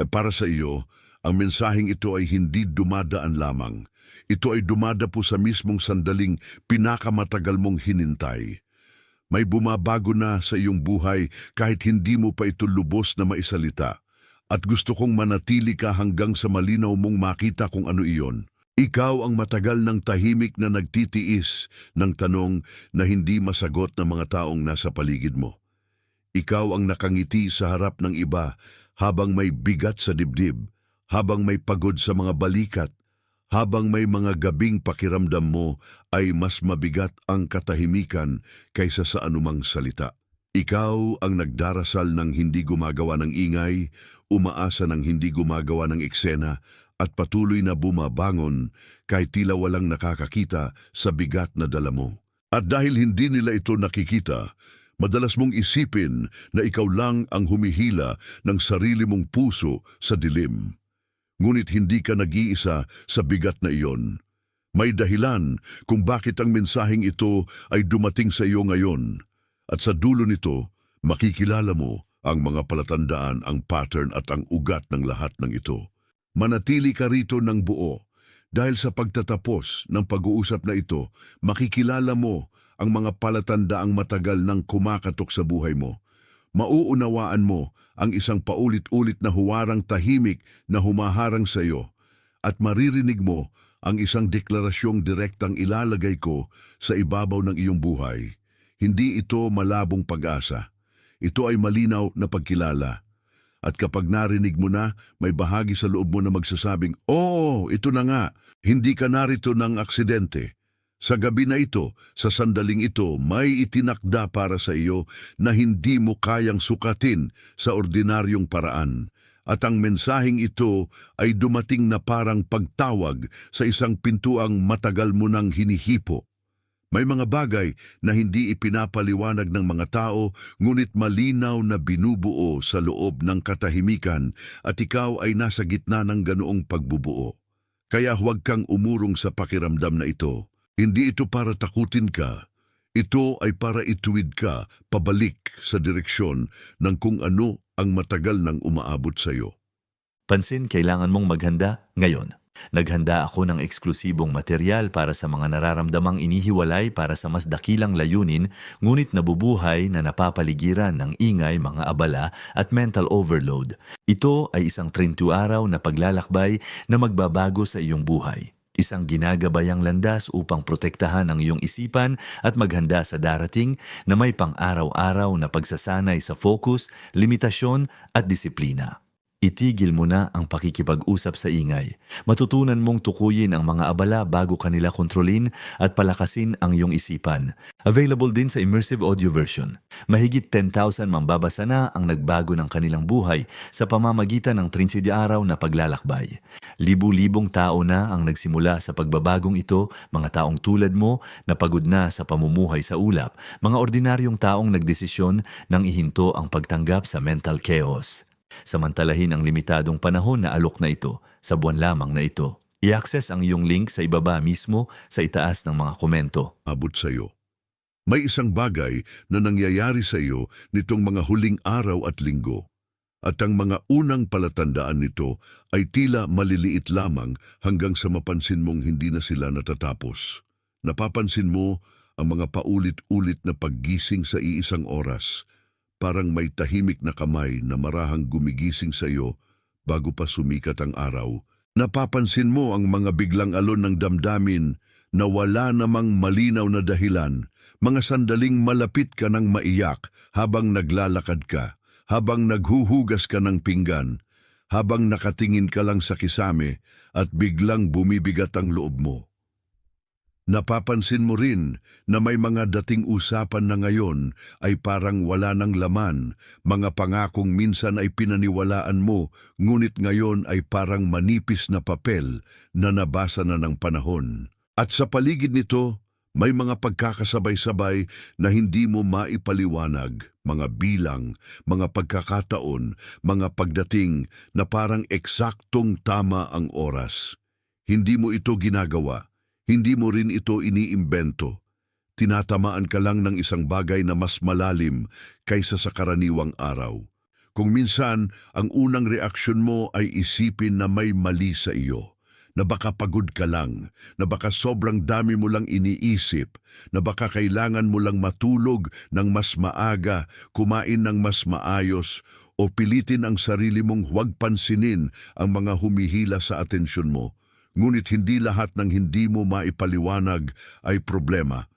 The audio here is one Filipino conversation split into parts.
Para sa iyo, ang mensaheng ito ay hindi dumadaan lamang. Ito ay dumadapo sa mismong sandaling pinakamatagal mong hinintay. May bumabago na sa iyong buhay kahit hindi mo pa ito lubos na maisalita. At gusto kong manatili ka hanggang sa malinaw mong makita kung ano iyon. Ikaw ang matagal ng tahimik na nagtitiis ng tanong na hindi masagot ng mga taong nasa paligid mo. Ikaw ang nakangiti sa harap ng iba habang may bigat sa dibdib, habang may pagod sa mga balikat, habang may mga gabing pakiramdam mo ay mas mabigat ang katahimikan kaysa sa anumang salita. Ikaw ang nagdarasal ng hindi gumagawa ng ingay, umaasa ng hindi gumagawa ng eksena, at patuloy na bumabangon kahit tila walang nakakakita sa bigat na dala mo. At dahil hindi nila ito nakikita, madalas mong isipin na ikaw lang ang humihila ng sarili mong puso sa dilim. Ngunit hindi ka nag-iisa sa bigat na iyon. May dahilan kung bakit ang mensaheng ito ay dumating sa iyo ngayon. At sa dulo nito, makikilala mo ang mga palatandaan, ang pattern at ang ugat ng lahat ng ito. Manatili ka rito ng buo. Dahil sa pagtatapos ng pag-uusap na ito, makikilala mo ang mga palatandaang matagal nang kumakatok sa buhay mo. Mauunawaan mo ang isang paulit-ulit na huwarang tahimik na humaharang sa iyo at maririnig mo ang isang deklarasyong direktang ilalagay ko sa ibabaw ng iyong buhay. Hindi ito malabong pag-asa. Ito ay malinaw na pagkilala. At kapag narinig mo na, may bahagi sa loob mo na magsasabing, "Oo, ito na nga, hindi ka narito ng aksidente." Sa gabi na ito, sa sandaling ito, may itinakda para sa iyo na hindi mo kayang sukatin sa ordinaryong paraan. At ang mensaheng ito ay dumating na parang pagtawag sa isang pintuang matagal mo nang hinihipo. May mga bagay na hindi ipinapaliwanag ng mga tao, ngunit malinaw na binubuo sa loob ng katahimikan at ikaw ay nasa gitna ng ganoong pagbubuo. Kaya huwag kang umurong sa pakiramdam na ito. Hindi ito para takutin ka. Ito ay para ituwid ka pabalik sa direksyon ng kung ano ang matagal nang umaabot sa iyo. Pansin, kailangan mong maghanda ngayon. Naghanda ako ng eksklusibong material para sa mga nararamdamang inihiwalay para sa mas dakilang layunin, ngunit nabubuhay na napapaligiran ng ingay, mga abala at mental overload. Ito ay isang 30 araw na paglalakbay na magbabago sa iyong buhay. Isang ginagabayang landas upang protektahan ang iyong isipan at maghanda sa darating na may pang-araw-araw na pagsasanay sa focus, limitasyon at disiplina. Itigil mo na ang pakikipag-usap sa ingay. Matutunan mong tukuyin ang mga abala bago kanila kontrolin at palakasin ang iyong isipan. Available din sa immersive audio version. Mahigit 10,000 mambabasa na ang nagbago ng kanilang buhay sa pamamagitan ng 30 araw na paglalakbay. Libu-libong tao na ang nagsimula sa pagbabagong ito, mga taong tulad mo na pagod na sa pamumuhay sa ulap, mga ordinaryong taong nagdesisyon nang ihinto ang pagtanggap sa mental chaos. Samantalahin ang limitadong panahon na alok na ito sa buwan lamang na ito. I-access ang iyong link sa ibaba mismo sa itaas ng mga komento. Abot sa iyo. May isang bagay na nangyayari sa iyo nitong mga huling araw at linggo. At ang mga unang palatandaan nito ay tila maliliit lamang hanggang sa mapansin mong hindi na sila natatapos. Napapansin mo ang mga paulit-ulit na paggising sa iisang oras. Parang may tahimik na kamay na marahang gumigising sa iyo bago pa sumikat ang araw. Napapansin mo ang mga biglang alon ng damdamin na wala namang malinaw na dahilan, mga sandaling malapit ka ng maiyak habang naglalakad ka, habang naghuhugas ka ng pinggan, habang nakatingin ka lang sa kisame at biglang bumibigat ang loob mo. Napapansin mo rin na may mga dating usapan na ngayon ay parang wala ng laman, mga pangakong minsan ay pinaniwalaan mo, ngunit ngayon ay parang manipis na papel na nabasa na ng panahon. At sa paligid nito, may mga pagkakasabay-sabay na hindi mo maipaliwanag, mga bilang, mga pagkakataon, mga pagdating na parang eksaktong tama ang oras. Hindi mo ito ginagawa. Hindi mo rin ito iniimbento. Tinatamaan ka lang ng isang bagay na mas malalim kaysa sa karaniwang araw. Kung minsan, ang unang reaksyon mo ay isipin na may mali sa iyo, na baka pagod ka lang, na baka sobrang dami mo lang iniisip, na baka kailangan mo lang matulog ng mas maaga, kumain ng mas maayos, o pilitin ang sarili mong huwag pansinin ang mga humihila sa atensyon mo. Ngunit hindi lahat ng hindi mo maipaliwanag ay problema.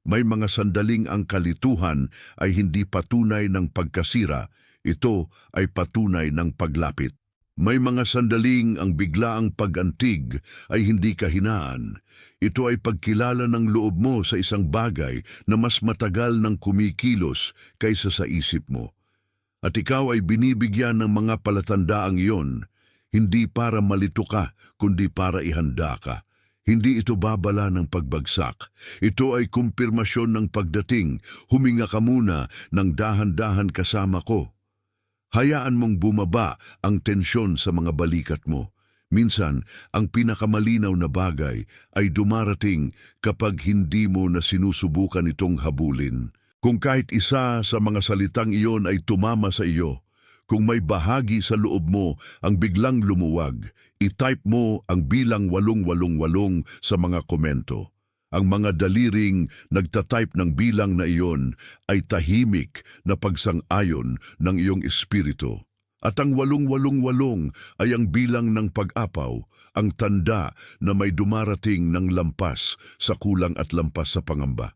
May mga sandaling ang kalituhan ay hindi patunay ng pagkasira, ito ay patunay ng paglapit. May mga sandaling ang biglaang pag-antig ay hindi kahinaan. Ito ay pagkilala ng loob mo sa isang bagay na mas matagal ng kumikilos kaysa sa isip mo. At ikaw ay binibigyan ng mga palatandaang iyon, hindi para malito ka, kundi para ihanda ka. Hindi ito babala ng pagbagsak. Ito ay kumpirmasyon ng pagdating. Huminga ka muna ng dahan-dahan kasama ko. Hayaan mong bumaba ang tensyon sa mga balikat mo. Minsan, ang pinakamalinaw na bagay ay dumarating kapag hindi mo na sinusubukan itong habulin. Kung kahit isa sa mga salitang iyon ay tumama sa iyo, kung may bahagi sa loob mo ang biglang lumuwag, i-type mo ang bilang 888 sa mga komento. Ang mga daliring nagtatype ng bilang na iyon ay tahimik na pagsang-ayon ng iyong espiritu. At ang 888 ay ang bilang ng pag-apaw, ang tanda na may dumarating ng lampas sa kulang at lampas sa pangamba.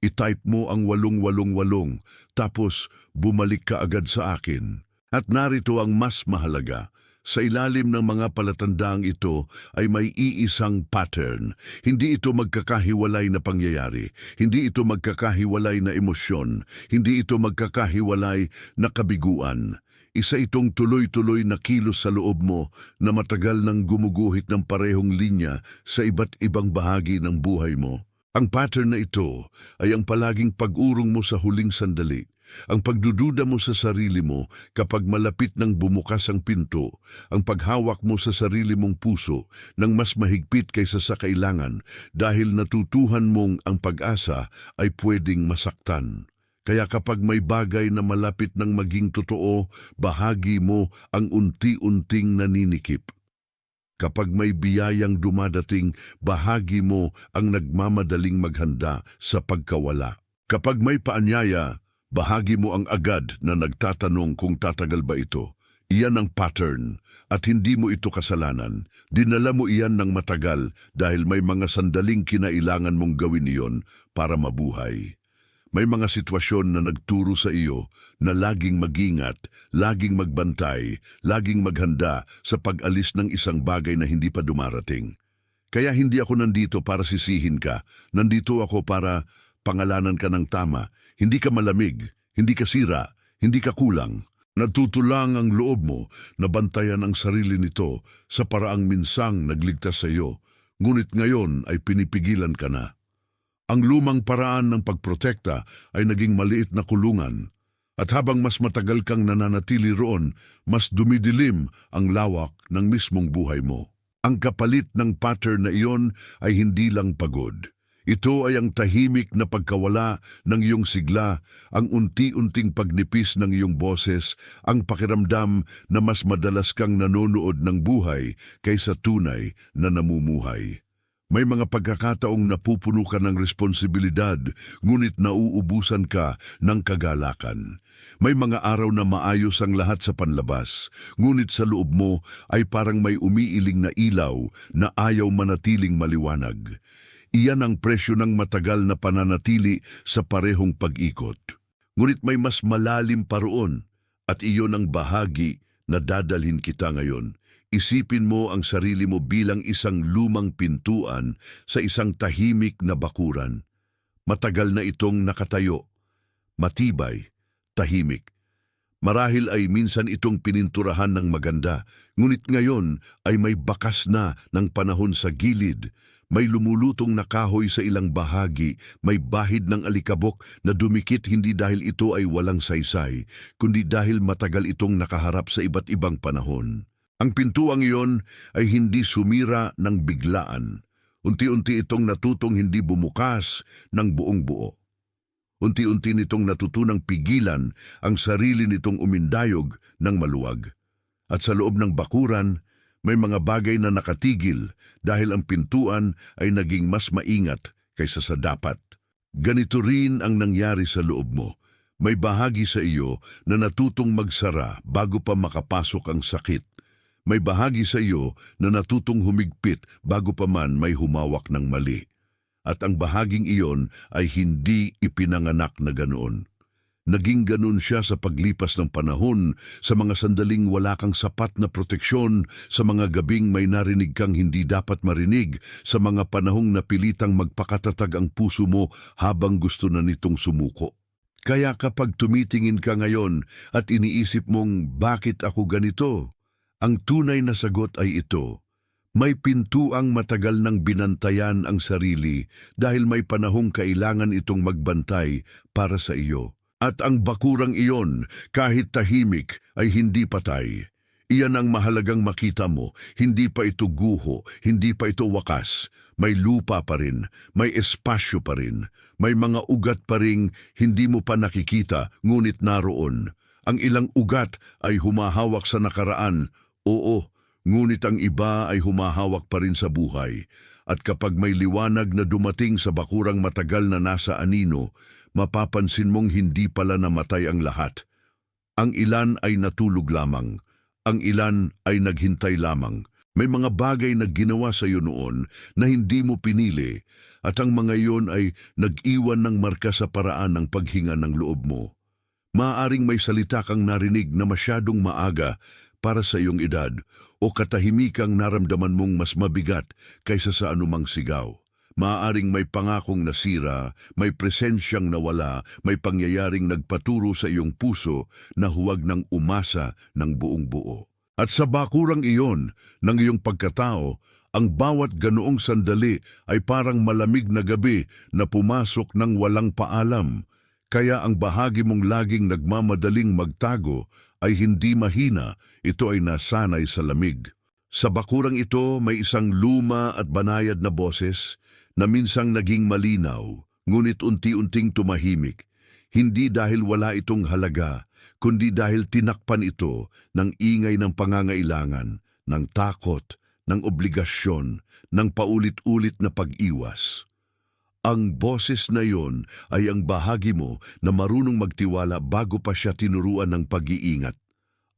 I-type mo ang 888, tapos bumalik ka agad sa akin. At narito ang mas mahalaga, sa ilalim ng mga palatandaang ito ay may iisang pattern. Hindi ito magkakahiwalay na pangyayari, hindi ito magkakahiwalay na emosyon, hindi ito magkakahiwalay na kabiguan. Isa itong tuloy-tuloy na kilos sa loob mo na matagal nang gumuguhit ng parehong linya sa iba't ibang bahagi ng buhay mo. Ang pattern na ito ay ang palaging pag-urong mo sa huling sandali. Ang pagdududa mo sa sarili mo kapag malapit nang bumukas ang pinto, ang paghawak mo sa sarili mong puso ng mas mahigpit kaysa sa kailangan dahil natutuhan mong ang pag-asa ay pwedeng masaktan. Kaya kapag may bagay na malapit nang maging totoo, bahagi mo ang unti-unting naninikip. Kapag may biyayang dumadating, bahagi mo ang nagmamadaling maghanda sa pagkawala. Kapag may paanyaya, bahagi mo ang agad na nagtatanong kung tatagal ba ito. Iyan ang pattern at hindi mo ito kasalanan. Dinala mo iyan ng matagal dahil may mga sandaling kinailangan mong gawin iyon para mabuhay. May mga sitwasyon na nagturo sa iyo na laging mag-ingat, laging magbantay, laging maghanda sa pag-alis ng isang bagay na hindi pa dumarating. Kaya hindi ako nandito para sisihin ka, nandito ako para pangalanan ka ng tama. Hindi ka malamig, hindi ka sira, hindi ka kulang. Natutulang ang loob mo na bantayan ang sarili nito sa paraang minsang nagligtas sa iyo, ngunit ngayon ay pinipigilan ka na. Ang lumang paraan ng pagprotekta ay naging maliit na kulungan, at habang mas matagal kang nananatili roon, mas dumidilim ang lawak ng mismong buhay mo. Ang kapalit ng pattern na iyon ay hindi lang pagod. Ito ay ang tahimik na pagkawala ng iyong sigla, ang unti-unting pagnipis ng iyong boses, ang pakiramdam na mas madalas kang nanonood ng buhay kaysa tunay na namumuhay. May mga pagkakataong napupuno ka ng responsibilidad, ngunit nauubusan ka ng kagalakan. May mga araw na maayos ang lahat sa panlabas, ngunit sa loob mo ay parang may umiiling na ilaw na ayaw manatiling maliwanag. Iyan ang presyo ng matagal na pananatili sa parehong pag-ikot. Ngunit may mas malalim pa roon, at iyon ang bahagi na dadalhin kita ngayon. Isipin mo ang sarili mo bilang isang lumang pintuan sa isang tahimik na bakuran. Matagal na itong nakatayo, matibay, tahimik. Marahil ay minsan itong pininturahan ng maganda, ngunit ngayon ay may bakas na ng panahon sa gilid. May lumulutong na kahoy sa ilang bahagi, may bahid ng alikabok na dumikit hindi dahil ito ay walang saysay, kundi dahil matagal itong nakaharap sa iba't ibang panahon. Ang pintuang iyon ay hindi sumira ng biglaan. Unti-unti itong natutong hindi bumukas ng buong buo. Unti-unti nitong natutunang pigilan ang sarili nitong umindayog ng maluwag. At sa loob ng bakuran, may mga bagay na nakatigil dahil ang pintuan ay naging mas maingat kaysa sa dapat. Ganito rin ang nangyari sa loob mo. May bahagi sa iyo na natutong magsara bago pa makapasok ang sakit. May bahagi sa iyo na natutong humigpit bago pa man may humawak ng mali. At ang bahaging iyon ay hindi ipinanganak na ganoon. Naging ganun siya sa paglipas ng panahon, sa mga sandaling wala kang sapat na proteksyon, sa mga gabing may narinig kang hindi dapat marinig, sa mga panahong napilitang magpakatatag ang puso mo habang gusto na nitong sumuko. Kaya kapag tumitingin ka ngayon at iniisip mong bakit ako ganito, ang tunay na sagot ay ito. May pintuang matagal nang binantayan ang sarili dahil may panahong kailangan itong magbantay para sa iyo. At ang bakurang iyon, kahit tahimik, ay hindi patay. Iyan ang mahalagang makita mo, hindi pa ito guho, hindi pa ito wakas. May lupa pa rin, may espasyo pa rin, may mga ugat pa ring hindi mo pa nakikita, ngunit naroon. Ang ilang ugat ay humahawak sa nakaraan, oo, ngunit ang iba ay humahawak pa rin sa buhay. At kapag may liwanag na dumating sa bakurang matagal na nasa anino, mapapansin mong hindi pala namatay ang lahat. Ang ilan ay natulog lamang, ang ilan ay naghintay lamang. May mga bagay na ginawa sa iyo noon na hindi mo pinili at ang mga iyon ay nag-iwan ng marka sa paraan ng paghinga ng loob mo. Maaaring may salita kang narinig na masyadong maaga para sa iyong edad o katahimikang naramdaman mong mas mabigat kaysa sa anumang sigaw. Maaaring may pangakong nasira, may presensyang nawala, may pangyayaring nagpaturo sa iyong puso na huwag nang umasa ng buong buo. At sa bakurang iyon ng iyong pagkatao, ang bawat ganoong sandali ay parang malamig na gabi na pumasok ng walang paalam. Kaya ang bahagi mong laging nagmamadaling magtago ay hindi mahina, ito ay nasanay sa lamig. Sa bakurang ito may isang luma at banayad na boses na minsang naging malinaw, ngunit unti-unting tumahimik, hindi dahil wala itong halaga, kundi dahil tinakpan ito ng ingay ng pangangailangan, ng takot, ng obligasyon, ng paulit-ulit na pag-iwas. Ang boses na yon ay ang bahagi mo na marunong magtiwala bago pa siya tinuruan ng pag-iingat.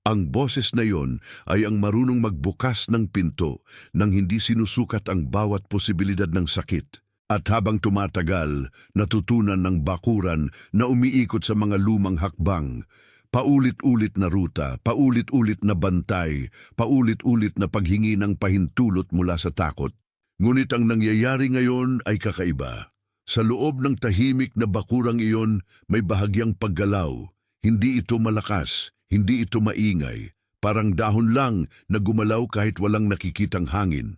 Ang boses na yon ay ang marunong magbukas ng pinto nang hindi sinusukat ang bawat posibilidad ng sakit. At habang tumatagal, natutunan ng bakuran na umiikot sa mga lumang hakbang, paulit-ulit na ruta, paulit-ulit na bantay, paulit-ulit na paghingi ng pahintulot mula sa takot. Ngunit ang nangyayari ngayon ay kakaiba. Sa loob ng tahimik na bakurang iyon, may bahagyang paggalaw. Hindi ito malakas, hindi ito maingay. Parang dahon lang na gumalaw kahit walang nakikitang hangin.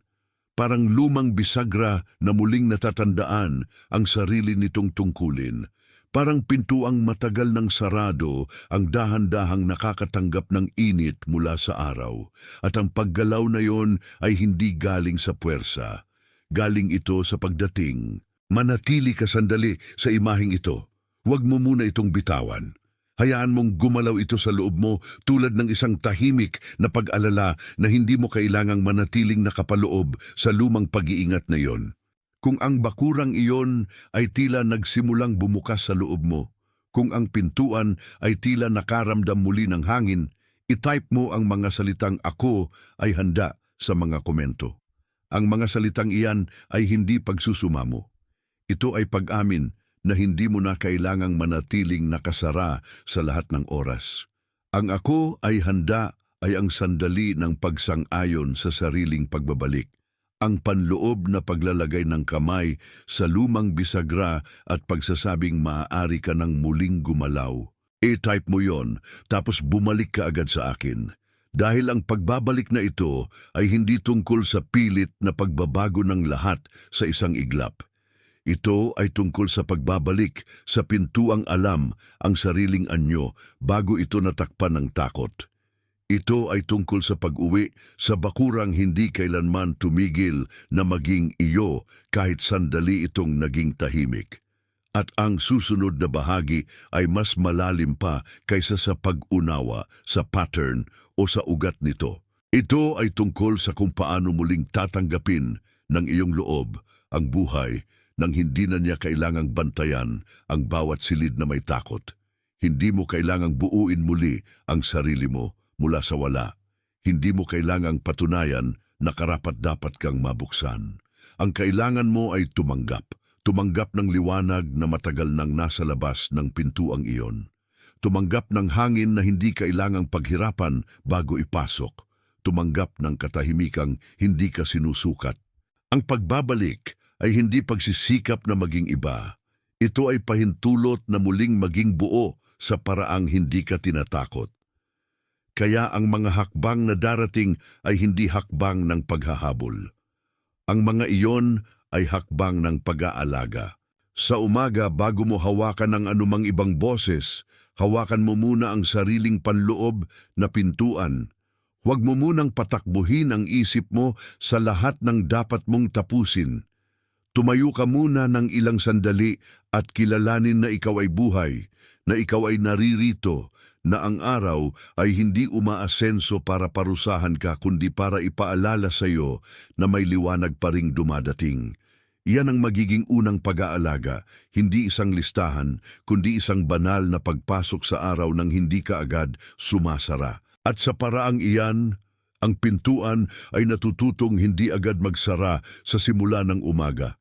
Parang lumang bisagra na muling natatandaan ang sarili nitong tungkulin. Parang pintuang matagal ng sarado ang dahan-dahang nakakatanggap ng init mula sa araw. At ang paggalaw na yon ay hindi galing sa puwersa. Galing ito sa pagdating. Manatili ka sandali sa imaheng ito. Huwag mo muna itong bitawan. Hayaan mong gumalaw ito sa loob mo tulad ng isang tahimik na pag-alala na hindi mo kailangang manatiling nakapaloob sa lumang pag-iingat na iyon. Kung ang bakurang iyon ay tila nagsimulang bumukas sa loob mo, kung ang pintuan ay tila nakaramdam muli ng hangin, itype mo ang mga salitang "ako" ay handa sa mga komento. Ang mga salitang iyan ay hindi pagsusumamo. Ito ay pag-amin na hindi mo na kailangang manatiling nakasara sa lahat ng oras. Ang "ako" ay handa ay ang sandali ng pagsang-ayon sa sariling pagbabalik. Ang panloob na paglalagay ng kamay sa lumang bisagra at pagsasabing maaari ka ng muling gumalaw. I-type mo yon, tapos bumalik ka agad sa akin. Dahil ang pagbabalik na ito ay hindi tungkol sa pilit na pagbabago ng lahat sa isang iglap. Ito ay tungkol sa pagbabalik sa pintuang alam ang sariling anyo bago ito natakpan ng takot. Ito ay tungkol sa pag-uwi sa bakurang hindi kailanman tumigil na maging iyo kahit sandali itong naging tahimik. At ang susunod na bahagi ay mas malalim pa kaysa sa pag-unawa sa pattern o sa ugat nito. Ito ay tungkol sa kung paano muling tatanggapin ng iyong loob ang buhay nang hindi na niya kailangang bantayan ang bawat silid na may takot. Hindi mo kailangang buuin muli ang sarili mo mula sa wala. Hindi mo kailangang patunayan na karapat-dapat kang mabuksan. Ang kailangan mo ay tumanggap ng liwanag na matagal nang nasa labas ng pintuang iyon. Tumanggap ng hangin na hindi kailangang paghirapan bago ipasok. Tumanggap ng katahimikang hindi ka sinusukat. Ang pagbabalik ay hindi pagsisikap na maging iba. Ito ay pahintulot na muling maging buo sa paraang hindi ka tinatakot. Kaya ang mga hakbang na darating ay hindi hakbang ng paghahabol. Ang mga iyon ay hakbang ng pag-aalaga. Sa umaga bago mo hawakan ang anumang ibang boses, hawakan mo muna ang sariling panloob na pintuan. Huwag mo munang patakbuhin ang isip mo sa lahat ng dapat mong tapusin. Tumayo ka muna ng ilang sandali at kilalanin na ikaw ay buhay, na ikaw ay naririto, na ang araw ay hindi umaasenso para parusahan ka kundi para ipaalala sa iyo na may liwanag pa ring dumadating. Iyan ang magiging unang pag-aalaga, hindi isang listahan, kundi isang banal na pagpasok sa araw nang hindi ka agad sumasara. At sa paraang iyan, ang pintuan ay natututong hindi agad magsara sa simula ng umaga.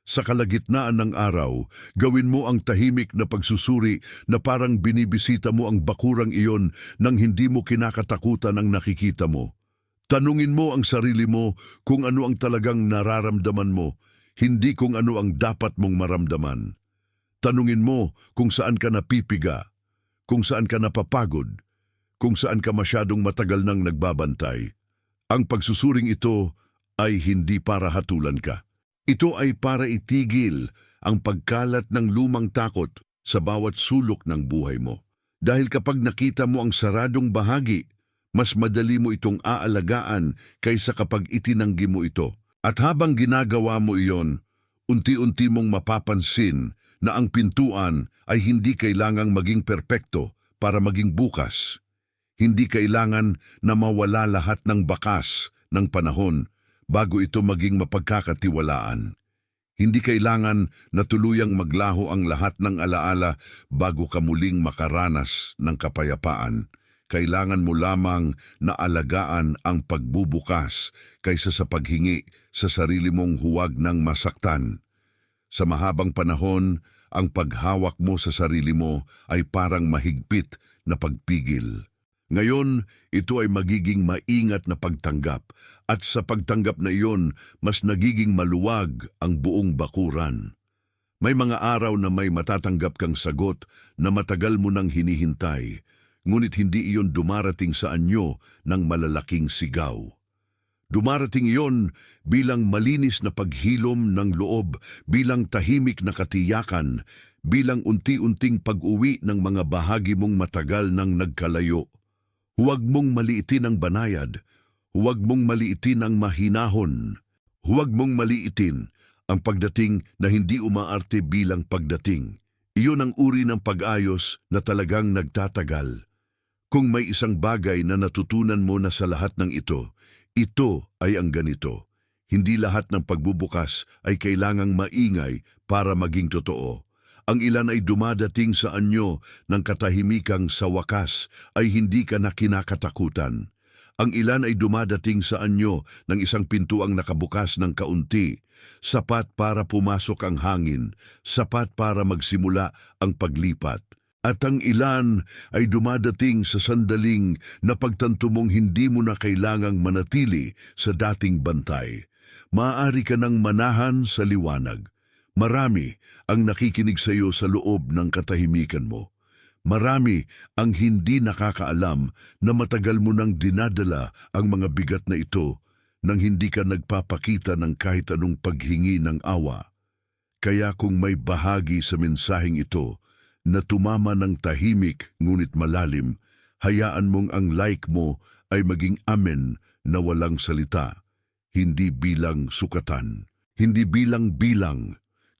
Sa kalagitnaan ng araw, gawin mo ang tahimik na pagsusuri na parang binibisita mo ang bakurang iyon nang hindi mo kinakatakutan ang nakikita mo. Tanungin mo ang sarili mo kung ano ang talagang nararamdaman mo, hindi kung ano ang dapat mong maramdaman. Tanungin mo kung saan ka napipiga, kung saan ka napapagod, kung saan ka masyadong matagal nang nagbabantay. Ang pagsusuring ito ay hindi para hatulan ka. Ito ay para itigil ang pagkalat ng lumang takot sa bawat sulok ng buhay mo. Dahil kapag nakita mo ang saradong bahagi, mas madali mo itong aalagaan kaysa kapag itinanggi mo ito. At habang ginagawa mo iyon, unti-unti mong mapapansin na ang pintuan ay hindi kailangang maging perpekto para maging bukas. Hindi kailangan na mawala lahat ng bakas ng panahon bago ito maging mapagkakatiwalaan. Hindi kailangan na tuluyang maglaho ang lahat ng alaala bago ka muling makaranas ng kapayapaan. Kailangan mo lamang na alagaan ang pagbubukas kaysa sa paghingi sa sarili mong huwag ng masaktan. Sa mahabang panahon, ang paghawak mo sa sarili mo ay parang mahigpit na pagpigil. Ngayon, ito ay magiging maingat na pagtanggap at sa pagtanggap na iyon, mas nagiging maluwag ang buong bakuran. May mga araw na may matatanggap kang sagot na matagal mo nang hinihintay, ngunit hindi iyon dumarating sa anyo ng malalaking sigaw. Dumarating iyon bilang malinis na paghilom ng loob, bilang tahimik na katiyakan, bilang unti-unting pag-uwi ng mga bahagi mong matagal nang nagkalayo. Huwag mong maliitin ang banayad, huwag mong maliitin ang mahinahon, huwag mong maliitin ang pagdating na hindi umaarte bilang pagdating. Iyon ang uri ng pag-ayos na talagang nagtatagal. Kung may isang bagay na natutunan mo na sa lahat ng ito ay ang ganito. Hindi lahat ng pagbubukas ay kailangang maingay para maging totoo. Ang ilan ay dumadating sa anyo ng katahimikang sa wakas ay hindi ka na kinakatakutan. Ang ilan ay dumadating sa anyo ng isang pintuang nakabukas ng kaunti, sapat para pumasok ang hangin, sapat para magsimula ang paglipat. At ang ilan ay dumadating sa sandaling na pagtanto mong hindi mo na kailangang manatili sa dating bantay. Maaari ka nang manahan sa liwanag. Marami ang nakikinig sa iyo sa loob ng katahimikan mo. Marami ang hindi nakakaalam na matagal mo nang dinadala ang mga bigat na ito nang hindi ka nagpapakita ng kahit anong paghingi ng awa. Kaya kung may bahagi sa mensaheng ito na tumama ng tahimik ngunit malalim, hayaan mong ang like mo ay maging amen na walang salita, hindi bilang sukatan, hindi bilang,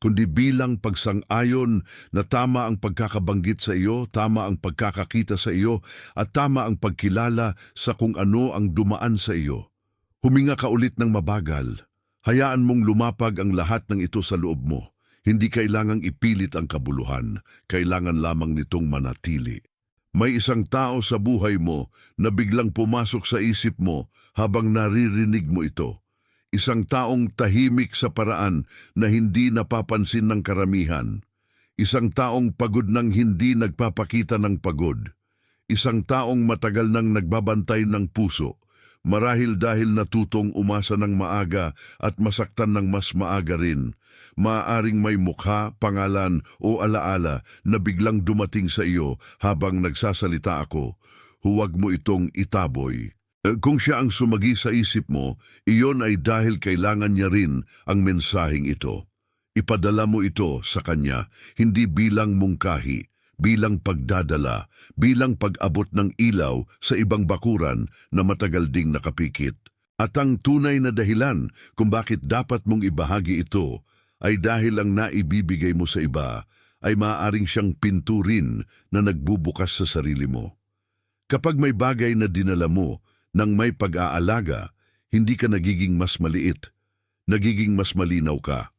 kundi bilang pagsang-ayon na tama ang pagkakabanggit sa iyo, tama ang pagkakakita sa iyo, at tama ang pagkilala sa kung ano ang dumaan sa iyo. Huminga ka ulit ng mabagal. Hayaan mong lumapag ang lahat ng ito sa loob mo. Hindi kailangang ipilit ang kabuluhan, kailangan lamang nitong manatili. May isang tao sa buhay mo na biglang pumasok sa isip mo habang naririnig mo ito. Isang taong tahimik sa paraan na hindi napapansin ng karamihan. Isang taong pagod nang hindi nagpapakita ng pagod. Isang taong matagal nang nagbabantay ng puso. Marahil dahil natutong umasa ng maaga at masaktan ng mas maaga rin. Maaaring may mukha, pangalan o alaala na biglang dumating sa iyo habang nagsasalita ako. Huwag mo itong itaboy. Kung siya ang sumagi sa isip mo, iyon ay dahil kailangan niya rin ang mensaheng ito. Ipadala mo ito sa kanya, hindi bilang mungkahi, bilang pagdadala, bilang pag-abot ng ilaw sa ibang bakuran na matagal ding nakapikit. At ang tunay na dahilan kung bakit dapat mong ibahagi ito ay dahil ang naibibigay mo sa iba ay maaaring siyang pinturin na nagbubukas sa sarili mo. Kapag may bagay na dinala mo nang may pag-aalaga, hindi ka nagiging mas maliit, nagiging mas malinaw ka.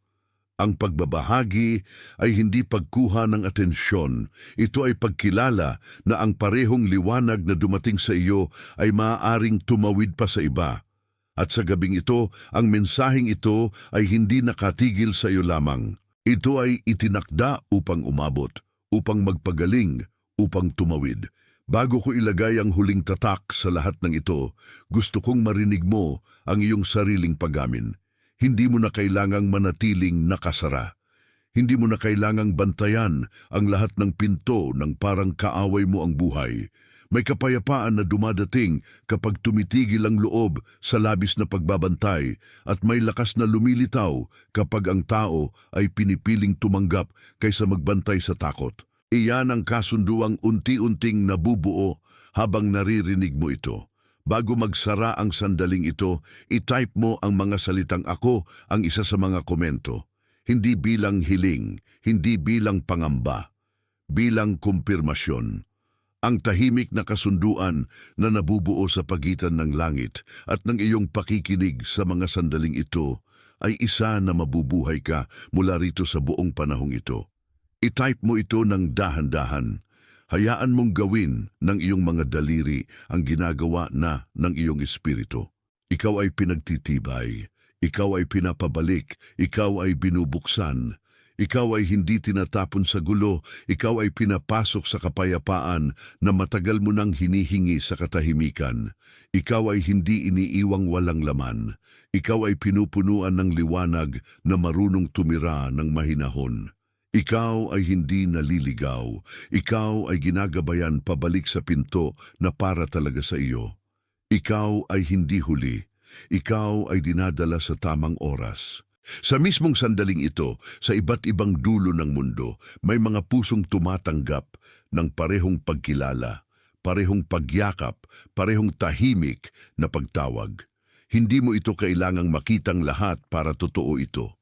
Ang pagbabahagi ay hindi pagkuha ng atensyon. Ito ay pagkilala na ang parehong liwanag na dumating sa iyo ay maaaring tumawid pa sa iba. At sa gabing ito, ang mensaheng ito ay hindi nakatigil sa iyo lamang. Ito ay itinakda upang umabot, upang magpagaling, upang tumawid. Bago ko ilagay ang huling tatak sa lahat ng ito, gusto kong marinig mo ang iyong sariling pag-amin. Hindi mo na kailangang manatiling nakasara. Hindi mo na kailangang bantayan ang lahat ng pinto ng parang kaaway mo ang buhay. May kapayapaan na dumadating kapag tumitigil ang loob sa labis na pagbabantay at may lakas na lumilitaw kapag ang tao ay pinipiling tumanggap kaysa magbantay sa takot. Iyan ang kasunduang unti-unting nabubuo habang naririnig mo ito. Bago magsara ang sandaling ito, i-type mo ang mga salitang ako ang isa sa mga komento. Hindi bilang hiling, hindi bilang pangamba, bilang kumpirmasyon. Ang tahimik na kasunduan na nabubuo sa pagitan ng langit at ng iyong pakikinig sa mga sandaling ito ay isa na mabubuhay ka mula rito sa buong panahong ito. I-type mo ito ng dahan-dahan. Hayaan mong gawin ng iyong mga daliri ang ginagawa na ng iyong espiritu. Ikaw ay pinagtitibay, ikaw ay pinapabalik, ikaw ay binubuksan, ikaw ay hindi tinatapon sa gulo, ikaw ay pinapasok sa kapayapaan na matagal mo nang hinihingi sa katahimikan. Ikaw ay hindi iniiwang walang laman, ikaw ay pinupunuan ng liwanag na marunong tumira ng mahinahon. Ikaw ay hindi naliligaw. Ikaw ay ginagabayan pabalik sa pinto na para talaga sa iyo. Ikaw ay hindi huli. Ikaw ay dinadala sa tamang oras. Sa mismong sandaling ito, sa iba't ibang dulo ng mundo, may mga pusong tumatanggap ng parehong pagkilala, parehong pagyakap, parehong tahimik na pagtawag. Hindi mo ito kailangang makitang lahat para totoo ito.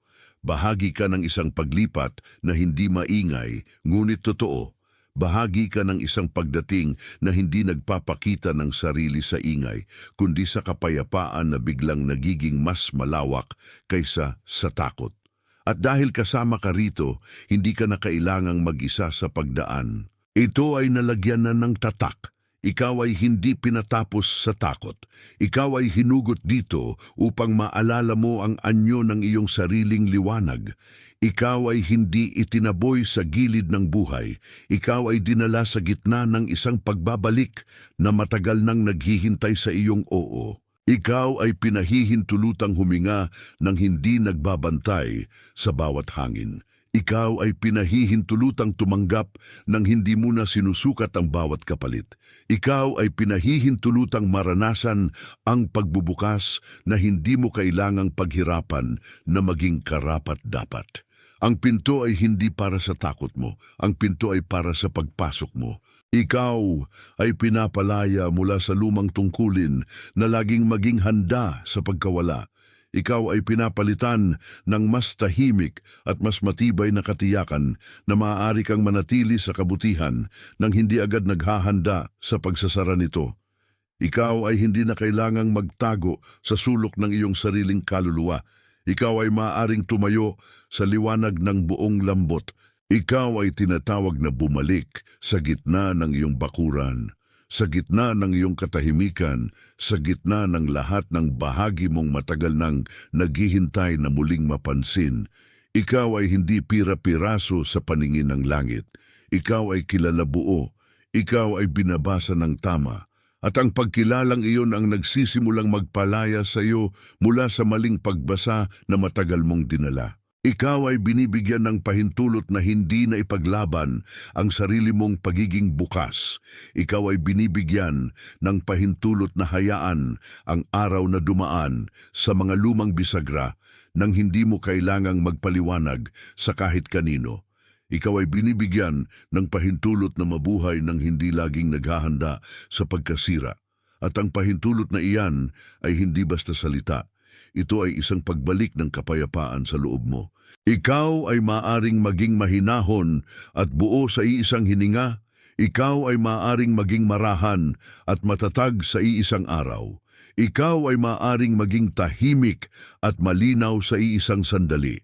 Bahagi ka ng isang paglipat na hindi maingay, ngunit totoo. Bahagi ka ng isang pagdating na hindi nagpapakita ng sarili sa ingay, kundi sa kapayapaan na biglang nagiging mas malawak kaysa sa takot. At dahil kasama ka rito, hindi ka na kailangang mag-isa sa pagdaan. Ito ay nalagyan na ng tatak. Ikaw ay hindi pinatapos sa takot. Ikaw ay hinugot dito upang maalala mo ang anyo ng iyong sariling liwanag. Ikaw ay hindi itinaboy sa gilid ng buhay. Ikaw ay dinala sa gitna ng isang pagbabalik na matagal nang naghihintay sa iyong oo. Ikaw ay pinahihintulutang huminga ng hindi nagbabantay sa bawat hangin. Ikaw ay pinahihintulutang tumanggap ng hindi mo na sinusukat ang bawat kapalit. Ikaw ay pinahihintulutang maranasan ang pagbubukas na hindi mo kailangang paghirapan na maging karapat-dapat. Ang pinto ay hindi para sa takot mo. Ang pinto ay para sa pagpasok mo. Ikaw ay pinapalaya mula sa lumang tungkulin na laging maging handa sa pagkawala. Ikaw ay pinapalitan ng mas tahimik at mas matibay na katiyakan na maaari kang manatili sa kabutihan nang hindi agad naghahanda sa pagsasara nito. Ikaw ay hindi na kailangang magtago sa sulok ng iyong sariling kaluluwa. Ikaw ay maaaring tumayo sa liwanag ng buong lambot. Ikaw ay tinatawag na bumalik sa gitna ng iyong bakuran, sa gitna ng iyong katahimikan, sa gitna ng lahat ng bahagi mong matagal nang naghihintay na muling mapansin. Ikaw ay hindi pira-piraso sa paningin ng langit. Ikaw ay kilala buo. Ikaw ay binabasa ng tama. At ang pagkilalang iyon ang nagsisimulang magpalaya sa iyo mula sa maling pagbasa na matagal mong dinala. Ikaw ay binibigyan ng pahintulot na hindi na ipaglaban ang sarili mong pagiging bukas. Ikaw ay binibigyan ng pahintulot na hayaan ang araw na dumaan sa mga lumang bisagra nang hindi mo kailangang magpaliwanag sa kahit kanino. Ikaw ay binibigyan ng pahintulot na mabuhay ng hindi laging naghahanda sa pagkasira. At ang pahintulot na iyan ay hindi basta salita. Ito ay isang pagbalik ng kapayapaan sa loob mo. Ikaw ay maaring maging mahinahon at buo sa iisang hininga. Ikaw ay maaring maging marahan at matatag sa iisang araw. Ikaw ay maaring maging tahimik at malinaw sa iisang sandali.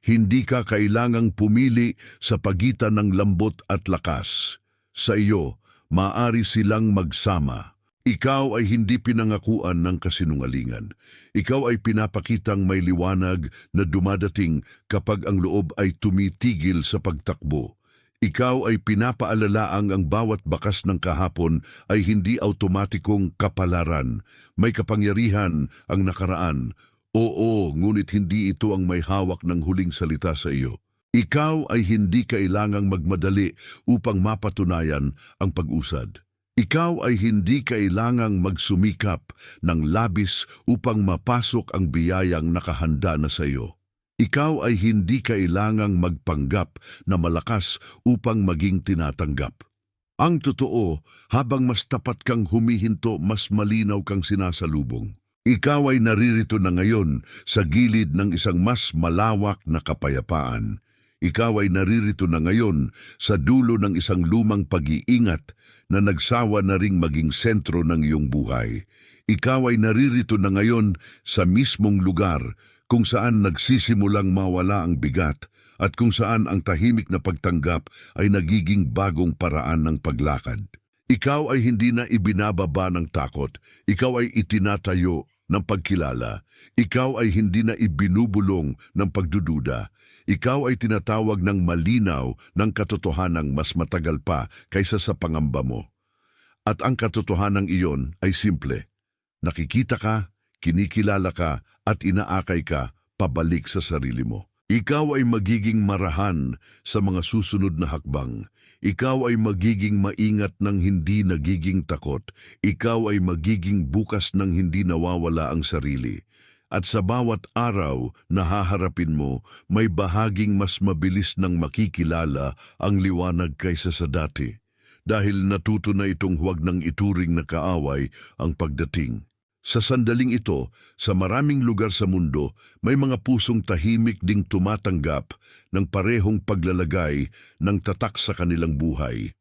Hindi ka kailangang pumili sa pagitan ng lambot at lakas. Sa iyo, maaari silang magsama. Ikaw ay hindi pinangakuan ng kasinungalingan. Ikaw ay pinapakitang may liwanag na dumadating kapag ang loob ay tumitigil sa pagtakbo. Ikaw ay pinapaalalaang ang bawat bakas ng kahapon ay hindi automatikong kapalaran. May kapangyarihan ang nakaraan. Oo, ngunit hindi ito ang may hawak ng huling salita sa iyo. Ikaw ay hindi kailangang magmadali upang mapatunayan ang pag-usad. Ikaw ay hindi kailangang magsumikap ng labis upang mapasok ang biyayang nakahanda na sa iyo. Ikaw ay hindi kailangang magpanggap na malakas upang maging tinatanggap. Ang totoo, habang mas tapat kang humihinto, mas malinaw kang sinasalubong. Ikaw ay naririto na ngayon sa gilid ng isang mas malawak na kapayapaan. Ikaw ay naririto na ngayon sa dulo ng isang lumang pag-iingat na nagsawa na ring maging sentro ng iyong buhay. Ikaw ay naririto na ngayon sa mismong lugar kung saan nagsisimulang mawala ang bigat at kung saan ang tahimik na pagtanggap ay nagiging bagong paraan ng paglakad. Ikaw ay hindi na ibinababa ng takot. Ikaw ay itinatayo ng pagkilala. Ikaw ay hindi na ibinubulong ng pagdududa. Ikaw ay tinatawag ng malinaw ng katotohanang mas matagal pa kaysa sa pangamba mo. At ang katotohanang iyon ay simple. Nakikita ka, kinikilala ka, at inaakay ka pabalik sa sarili mo. Ikaw ay magiging marahan sa mga susunod na hakbang. Ikaw ay magiging maingat ng hindi nagiging takot. Ikaw ay magiging bukas ng hindi nawawala ang sarili. At sa bawat araw na haharapin mo, may bahaging mas mabilis nang makikilala ang liwanag kaysa sa dati. Dahil natuto na itong huwag nang ituring na kaaway ang pagdating. Sa sandaling ito, sa maraming lugar sa mundo, may mga pusong tahimik ding tumatanggap ng parehong paglalagay ng tatak sa kanilang buhay.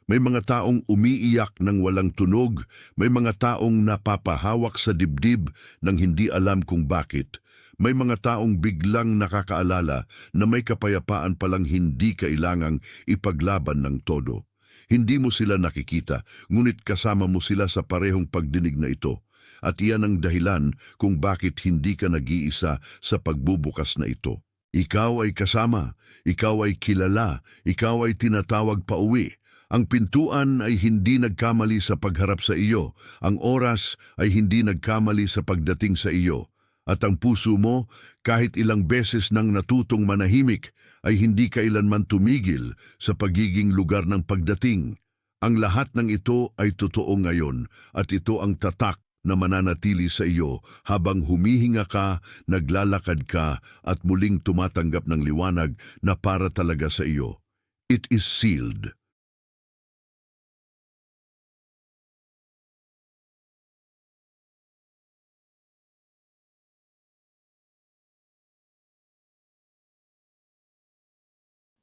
May mga taong umiiyak ng walang tunog, may mga taong napapahawak sa dibdib nang hindi alam kung bakit. May mga taong biglang nakakaalala na may kapayapaan palang hindi kailangang ipaglaban ng todo. Hindi mo sila nakikita, ngunit kasama mo sila sa parehong pagdinig na ito. At iyan ang dahilan kung bakit hindi ka nag-iisa sa pagbubukas na ito. Ikaw ay kasama, ikaw ay kilala, ikaw ay tinatawag pa uwi. Ang pintuan ay hindi nagkamali sa pagharap sa iyo, ang oras ay hindi nagkamali sa pagdating sa iyo. At ang puso mo, kahit ilang beses nang natutong manahimik, ay hindi kailanman tumigil sa pagiging lugar ng pagdating. Ang lahat ng ito ay totoo ngayon at ito ang tatak na mananatili sa iyo habang humihinga ka, naglalakad ka at muling tumatanggap ng liwanag na para talaga sa iyo. It is sealed.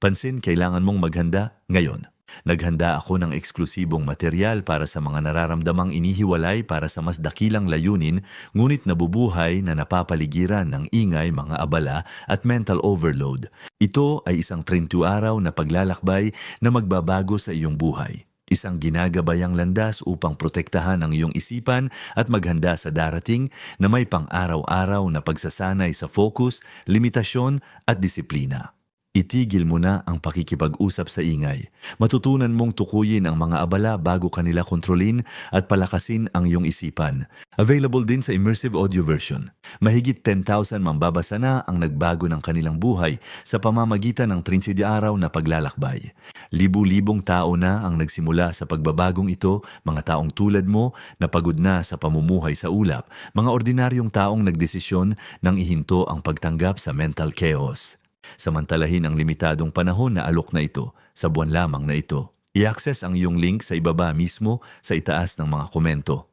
Pansin, kailangan mong maghanda ngayon. Naghanda ako ng eksklusibong material para sa mga nararamdamang inihiwalay para sa mas dakilang layunin, ngunit nabubuhay na napapaligiran ng ingay, mga abala at mental overload. Ito ay isang 30 araw na paglalakbay na magbabago sa iyong buhay. Isang ginagabayang landas upang protektahan ang iyong isipan at maghanda sa darating na may pang-araw-araw na pagsasanay sa focus, limitasyon at disiplina. Itigil mo na ang pakikipag-usap sa ingay. Matutunan mong tukuyin ang mga abala bago kanila kontrolin at palakasin ang iyong isipan. Available din sa immersive audio version. Mahigit 10,000 mambabasa na ang nagbago ng kanilang buhay sa pamamagitan ng 30 araw na paglalakbay. Libu-libong tao na ang nagsimula sa pagbabagong ito, mga taong tulad mo na pagod na sa pamumuhay sa ulap, mga ordinaryong taong nagdesisyon nang ihinto ang pagtanggap sa mental chaos. Samantalahin ang limitadong panahon na alok na ito sa buwan lamang na ito. I-access ang iyong link sa ibaba mismo sa itaas ng mga komento.